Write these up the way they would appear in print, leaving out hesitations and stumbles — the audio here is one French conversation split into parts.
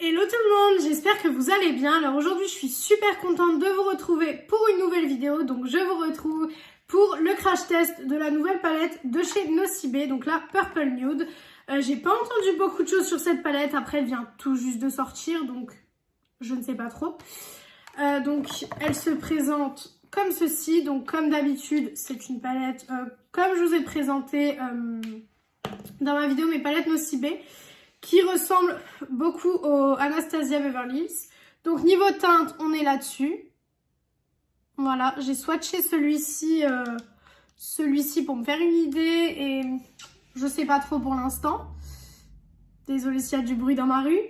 Hello tout le monde, j'espère que vous allez bien. Alors aujourd'hui je suis super contente de vous retrouver pour une nouvelle vidéo. Donc je vous retrouve pour le crash test de la nouvelle palette de chez Nocibé, donc la Purple Nude. J'ai pas entendu beaucoup de choses sur cette palette, après elle vient tout juste de sortir, donc je ne sais pas trop. Donc elle se présente comme ceci, donc comme d'habitude c'est une palette comme je vous ai présenté dans ma vidéo mes palettes Nocibé, qui ressemble beaucoup au Anastasia Beverly Hills. Donc niveau teinte, on est là-dessus. Voilà, j'ai swatché celui-ci pour me faire une idée et je sais pas trop pour l'instant. Désolée s'il y a du bruit dans ma rue.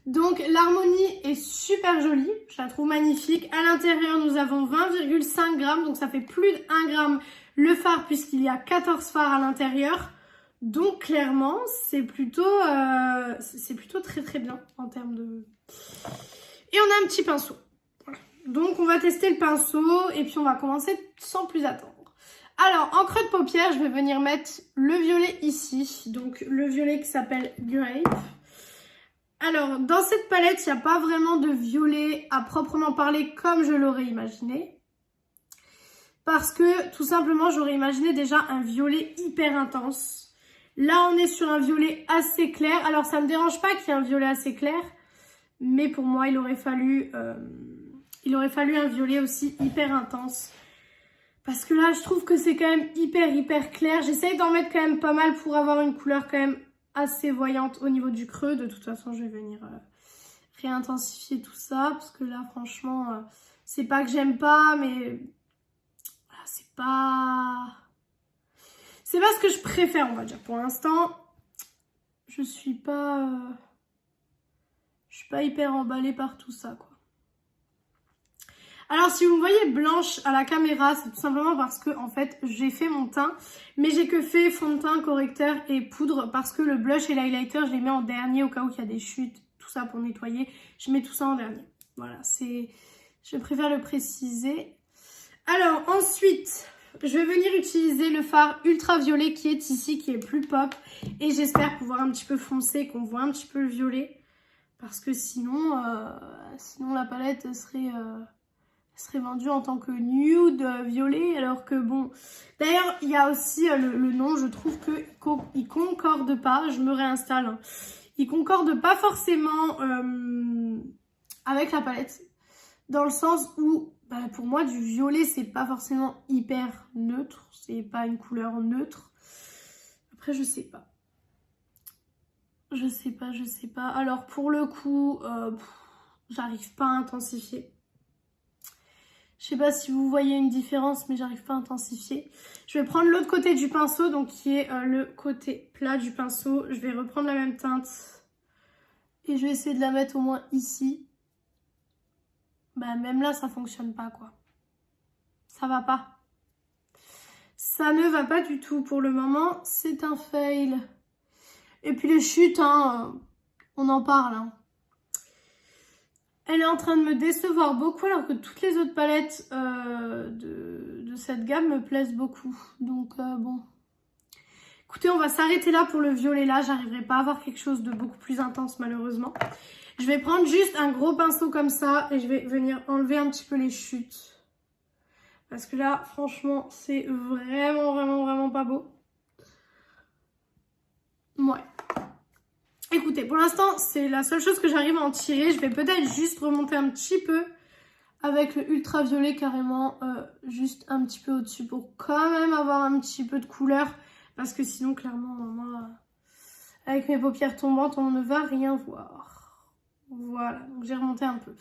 Donc l'harmonie est super jolie, je la trouve magnifique. À l'intérieur, nous avons 20,5 grammes, donc ça fait plus de 1 gramme le fard puisqu'il y a 14 fards à l'intérieur. Donc clairement, c'est plutôt très très bien en termes de... Et on a un petit pinceau. Voilà. Donc on va tester le pinceau et puis on va commencer sans plus attendre. Alors en creux de paupière, je vais venir mettre le violet ici. Donc le violet qui s'appelle Grape. Alors dans cette palette, il n'y a pas vraiment de violet à proprement parler comme je l'aurais imaginé. Parce que tout simplement, j'aurais imaginé déjà un violet hyper intense. Là, on est sur un violet assez clair. Alors, ça ne me dérange pas qu'il y ait un violet assez clair. Mais pour moi, il aurait fallu un violet aussi hyper intense. Parce que là, je trouve que c'est quand même hyper clair. J'essaye d'en mettre quand même pas mal pour avoir une couleur quand même assez voyante au niveau du creux. De toute façon, je vais venir réintensifier tout ça. Parce que là, franchement, c'est pas que j'aime pas, mais... Voilà, c'est pas ce que je préfère, on va dire. Pour l'instant, je suis pas hyper emballée par tout ça, quoi. Alors, si vous me voyez blanche à la caméra, c'est tout simplement parce que, en fait, j'ai fait mon teint. Mais j'ai que fait fond de teint, correcteur et poudre parce que le blush et l'highlighter, je les mets en dernier au cas où il y a des chutes, tout ça pour nettoyer. Je mets tout ça en dernier. Voilà, je préfère le préciser. Alors, ensuite... je vais venir utiliser le fard ultraviolet qui est ici, qui est plus pop. Et j'espère pouvoir un petit peu foncer, qu'on voit un petit peu le violet. Parce que sinon la palette serait vendue en tant que nude violet. Alors que bon... D'ailleurs, il y a aussi le nom, je trouve qu'il concorde pas. Je me réinstalle. Hein. Il concorde pas forcément avec la palette. Dans le sens où... pour moi, du violet, c'est pas forcément hyper neutre. C'est pas une couleur neutre. Après, je sais pas. Je sais pas. Alors, pour le coup, j'arrive pas à intensifier. Je sais pas si vous voyez une différence, mais j'arrive pas à intensifier. Je vais prendre l'autre côté du pinceau, donc qui est le côté plat du pinceau. Je vais reprendre la même teinte. Et je vais essayer de la mettre au moins ici. Même là, ça fonctionne pas, quoi. Ça va pas. Ça ne va pas du tout pour le moment. C'est un fail. Et puis les chutes, hein, on en parle. Hein. Elle est en train de me décevoir beaucoup alors que toutes les autres palettes de cette gamme me plaisent beaucoup. Donc bon. Écoutez, on va s'arrêter là pour le violet là. J'arriverai pas à avoir quelque chose de beaucoup plus intense malheureusement. Je vais prendre juste un gros pinceau comme ça et je vais venir enlever un petit peu les chutes. Parce que là, franchement, c'est vraiment pas beau. Ouais. Écoutez, pour l'instant, c'est la seule chose que j'arrive à en tirer. Je vais peut-être juste remonter un petit peu avec le ultraviolet carrément, juste un petit peu au-dessus pour quand même avoir un petit peu de couleur. Parce que sinon, clairement, moi, avec mes paupières tombantes, on ne va rien voir. Voilà, donc j'ai remonté un peu.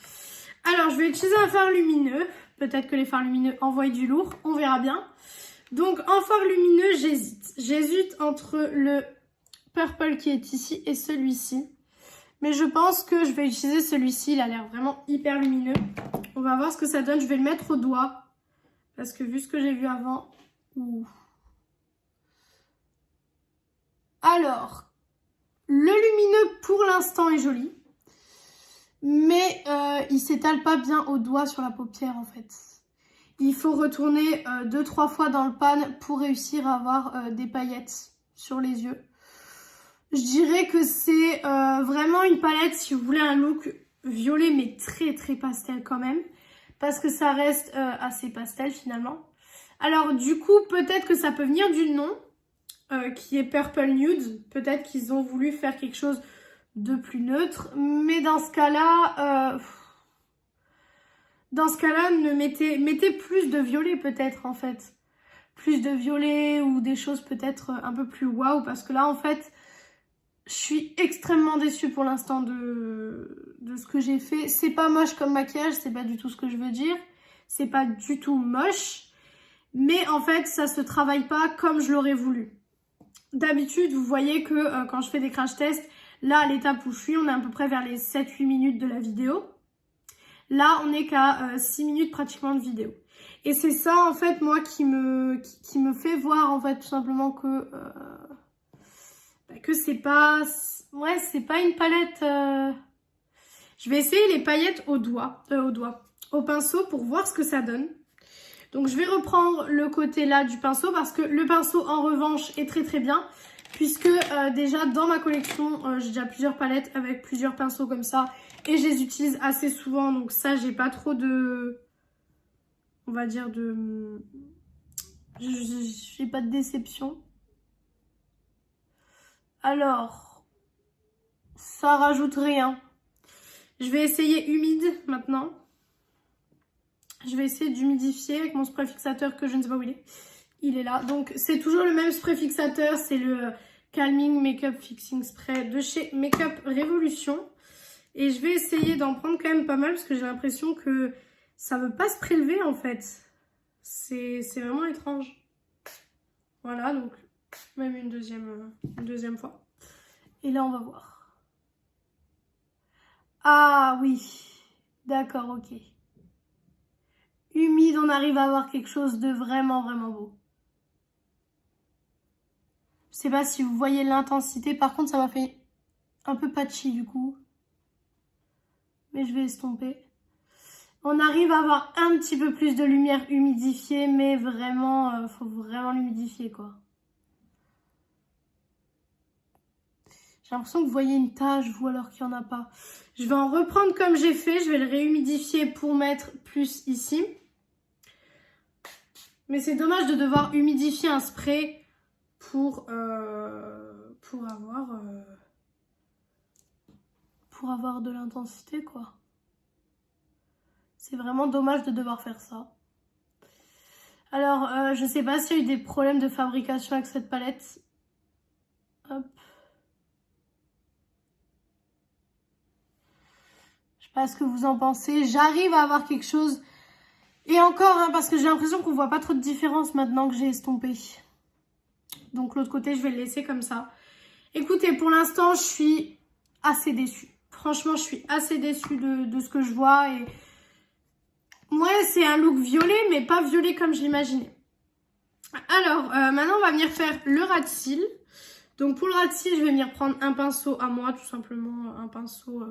Alors, je vais utiliser un fard lumineux. Peut-être que les fards lumineux envoient du lourd. On verra bien. Donc, en fard lumineux, j'hésite. J'hésite entre le purple qui est ici et celui-ci. Mais je pense que je vais utiliser celui-ci. Il a l'air vraiment hyper lumineux. On va voir ce que ça donne. Je vais le mettre au doigt. Parce que vu ce que j'ai vu avant... Ouh. Alors, le lumineux pour l'instant est joli. Mais il s'étale pas bien au doigt sur la paupière en fait. Il faut retourner 2-3 fois dans le pan pour réussir à avoir des paillettes sur les yeux. Je dirais que c'est vraiment une palette si vous voulez un look violet mais très très pastel quand même. Parce que ça reste assez pastel finalement. Alors du coup, peut-être que ça peut venir du nom qui est Purple Nude. Peut-être qu'ils ont voulu faire quelque chose de plus neutre. Mais dans ce cas-là, mettez plus de violet peut-être en fait. Plus de violet ou des choses peut-être un peu plus waouh. Parce que là en fait, je suis extrêmement déçue pour l'instant de ce que j'ai fait. C'est pas moche comme maquillage, c'est pas du tout ce que je veux dire. C'est pas du tout moche. Mais en fait, ça se travaille pas comme je l'aurais voulu. D'habitude, vous voyez que quand je fais des crash tests, là, à l'étape où je suis, on est à peu près vers les 7-8 minutes de la vidéo. Là, on n'est qu'à 6 minutes pratiquement de vidéo. Et c'est ça, en fait, moi, qui me fait voir, en fait, tout simplement que c'est pas... Ouais, c'est pas une palette... Je vais essayer les paillettes au pinceau pour voir ce que ça donne. Donc je vais reprendre le côté là du pinceau parce que le pinceau en revanche est très très bien. Puisque déjà dans ma collection, j'ai déjà plusieurs palettes avec plusieurs pinceaux comme ça. Et je les utilise assez souvent, donc ça j'ai pas trop de... On va dire de... J'ai pas de déception. Alors, ça rajoute rien. Je vais essayer humide maintenant. Je vais essayer d'humidifier avec mon spray fixateur que je ne sais pas où il est. Il est là. Donc c'est toujours le même spray fixateur. C'est le Calming Makeup Fixing Spray de chez Makeup Revolution. Et je vais essayer d'en prendre quand même pas mal parce que j'ai l'impression que ça ne veut pas se prélever en fait. C'est vraiment étrange. Voilà, donc même une deuxième fois. Et là on va voir. Ah oui, d'accord, ok. Humide, on arrive à avoir quelque chose de vraiment vraiment beau. Je sais pas si vous voyez l'intensité, par contre ça m'a fait un peu patchy du coup. Mais je vais estomper. On arrive à avoir un petit peu plus de lumière humidifiée, mais vraiment, faut vraiment l'humidifier quoi. J'ai l'impression que vous voyez une tache, vous, alors qu'il n'y en a pas. Je vais en reprendre comme j'ai fait, je vais le réhumidifier pour mettre plus ici. Mais c'est dommage de devoir humidifier un spray pour avoir de l'intensité quoi. C'est vraiment dommage de devoir faire ça. Alors, je sais pas s'il y a eu des problèmes de fabrication avec cette palette. Hop. Je sais pas ce que vous en pensez. J'arrive à avoir quelque chose. Et encore, hein, parce que j'ai l'impression qu'on voit pas trop de différence maintenant que j'ai estompé. Donc l'autre côté, je vais le laisser comme ça. Écoutez, pour l'instant, je suis assez déçue. Franchement, je suis assez déçue de ce que je vois. Et ouais, c'est un look violet, mais pas violet comme je l'imaginais. Alors, maintenant, on va venir faire le ras de cils. Donc pour le ras de cils, je vais venir prendre un pinceau à moi, tout simplement. Un pinceau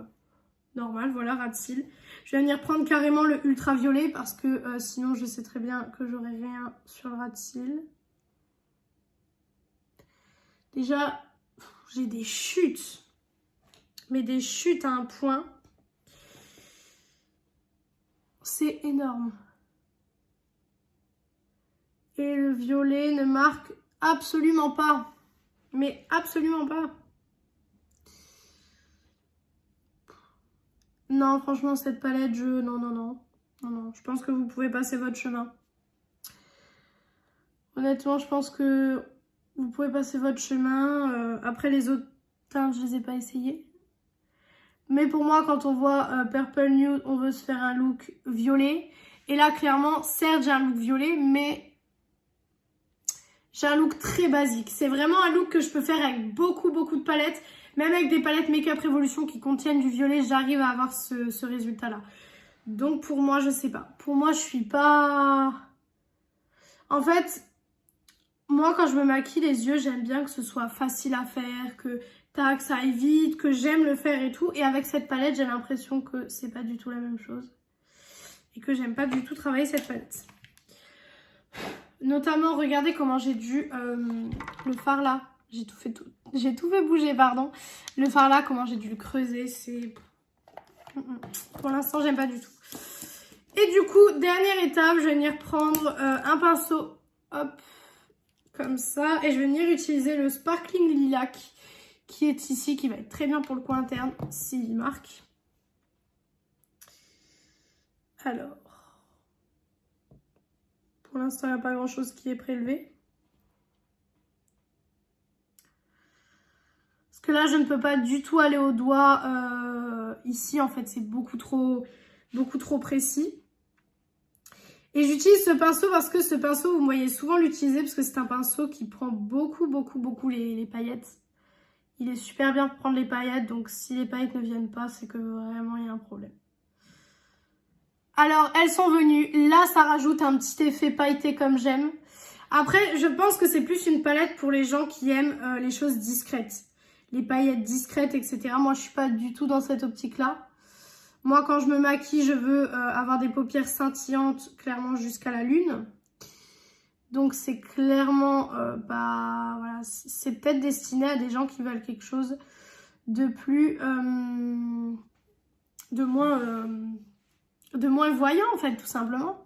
normal, voilà, ras de cils. Je vais venir prendre carrément le ultraviolet parce que sinon, je sais très bien que j'aurai rien sur le ras de cils. Déjà, j'ai des chutes. Mais des chutes à un point. C'est énorme. Et le violet ne marque absolument pas. Mais absolument pas. Non, franchement, cette palette, non. Je pense que vous pouvez passer votre chemin. Honnêtement, je pense que vous pouvez passer votre chemin. Après, les autres teintes, je les ai pas essayées. Mais pour moi, quand on voit Purple Nude, on veut se faire un look violet. Et là, clairement, certes, j'ai un look violet, mais j'ai un look très basique. C'est vraiment un look que je peux faire avec beaucoup de palettes. Même avec des palettes Makeup Revolution qui contiennent du violet, j'arrive à avoir ce résultat-là. Donc pour moi, je sais pas. Pour moi, je suis pas... En fait, moi, quand je me maquille les yeux, j'aime bien que ce soit facile à faire, que tac, ça aille vite, que j'aime le faire et tout. Et avec cette palette, j'ai l'impression que c'est pas du tout la même chose. Et que j'aime pas du tout travailler cette palette. Notamment, regardez comment j'ai dû le fard là. j'ai tout fait bouger, pardon. Le fard là, comment j'ai dû le creuser, c'est... Pour l'instant, j'aime pas du tout. Et du coup, dernière étape, je vais venir prendre un pinceau, hop, comme ça. Et je vais venir utiliser le Sparkling Lilac qui est ici, qui va être très bien pour le coin interne, s'il marque. Alors, pour l'instant, il n'y a pas grand-chose qui est prélevé. Parce que là, je ne peux pas du tout aller au doigt. Ici, en fait, c'est beaucoup trop précis. Et j'utilise ce pinceau parce que ce pinceau, vous me voyez souvent l'utiliser parce que c'est un pinceau qui prend beaucoup les paillettes. Il est super bien pour prendre les paillettes, donc si les paillettes ne viennent pas, c'est que vraiment il y a un problème. Alors, elles sont venues. Là, ça rajoute un petit effet pailleté comme j'aime. Après, je pense que c'est plus une palette pour les gens qui aiment les choses discrètes. Les paillettes discrètes, etc. Moi, je suis pas du tout dans cette optique-là. Moi, quand je me maquille, je veux avoir des paupières scintillantes, clairement jusqu'à la lune. Donc, c'est clairement, voilà, c'est peut-être destiné à des gens qui veulent quelque chose de plus, de moins voyant, en fait, tout simplement.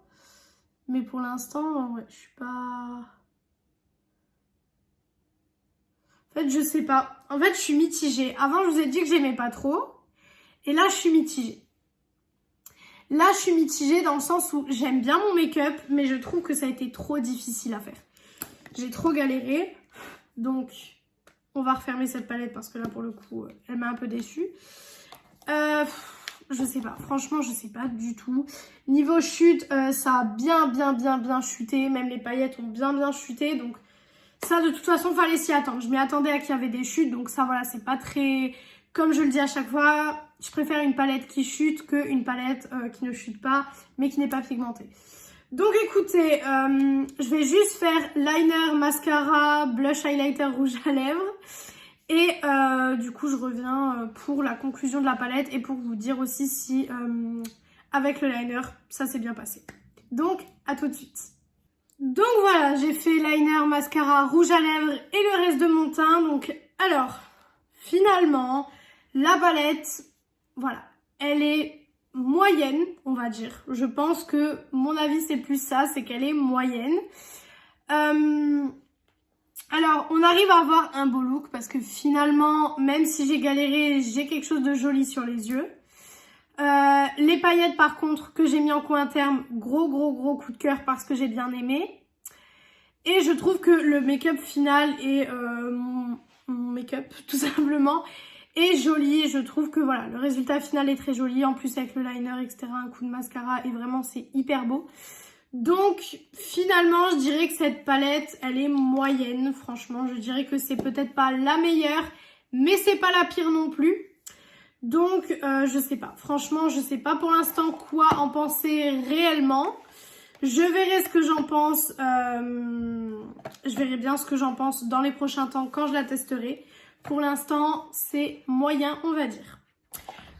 Mais pour l'instant, ouais, je suis pas... En fait, je sais pas. En fait, je suis mitigée. Avant, je vous ai dit que j'aimais pas trop. Et là, je suis mitigée. Là, je suis mitigée dans le sens où j'aime bien mon make-up, mais je trouve que ça a été trop difficile à faire. J'ai trop galéré. Donc, on va refermer cette palette parce que là, pour le coup, elle m'a un peu déçue. Je sais pas. Franchement, je sais pas du tout. Niveau chute, ça a bien chuté. Même les paillettes ont bien chuté. Donc, ça, de toute façon, fallait s'y attendre. Je m'y attendais à qu'il y avait des chutes. Donc, ça, voilà, c'est pas très... Comme je le dis à chaque fois, je préfère une palette qui chute qu'une palette qui ne chute pas, mais qui n'est pas pigmentée. Donc écoutez, je vais juste faire liner, mascara, blush, highlighter, rouge à lèvres. Et du coup, je reviens pour la conclusion de la palette et pour vous dire aussi si, avec le liner, ça s'est bien passé. Donc, à tout de suite. Donc voilà, j'ai fait liner, mascara, rouge à lèvres et le reste de mon teint. Donc, alors, finalement... La palette, voilà, elle est moyenne, on va dire. Je pense que mon avis, c'est plus ça, c'est qu'elle est moyenne. Alors, on arrive à avoir un beau look parce que finalement, même si j'ai galéré, j'ai quelque chose de joli sur les yeux. Les paillettes, par contre, que j'ai mis en coin interne, gros coup de cœur parce que j'ai bien aimé. Et je trouve que le make-up final et mon make-up, tout simplement... est joli, je trouve que voilà, le résultat final est très joli, en plus avec le liner, etc., un coup de mascara, et vraiment c'est hyper beau. Donc finalement, je dirais que cette palette, elle est moyenne, franchement, je dirais que c'est peut-être pas la meilleure, mais c'est pas la pire non plus. Donc je sais pas, franchement, je sais pas pour l'instant quoi en penser réellement. Je verrai ce que j'en pense, je verrai bien ce que j'en pense dans les prochains temps quand je la testerai. Pour l'instant, c'est moyen, on va dire.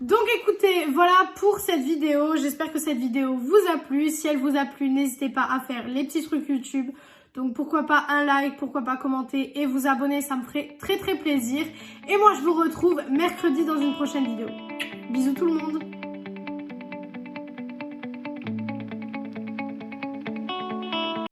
Donc écoutez, voilà pour cette vidéo. J'espère que cette vidéo vous a plu. Si elle vous a plu, n'hésitez pas à faire les petits trucs YouTube. Donc pourquoi pas un like, pourquoi pas commenter et vous abonner, ça me ferait très plaisir. Et moi, je vous retrouve mercredi dans une prochaine vidéo. Bisous tout le monde.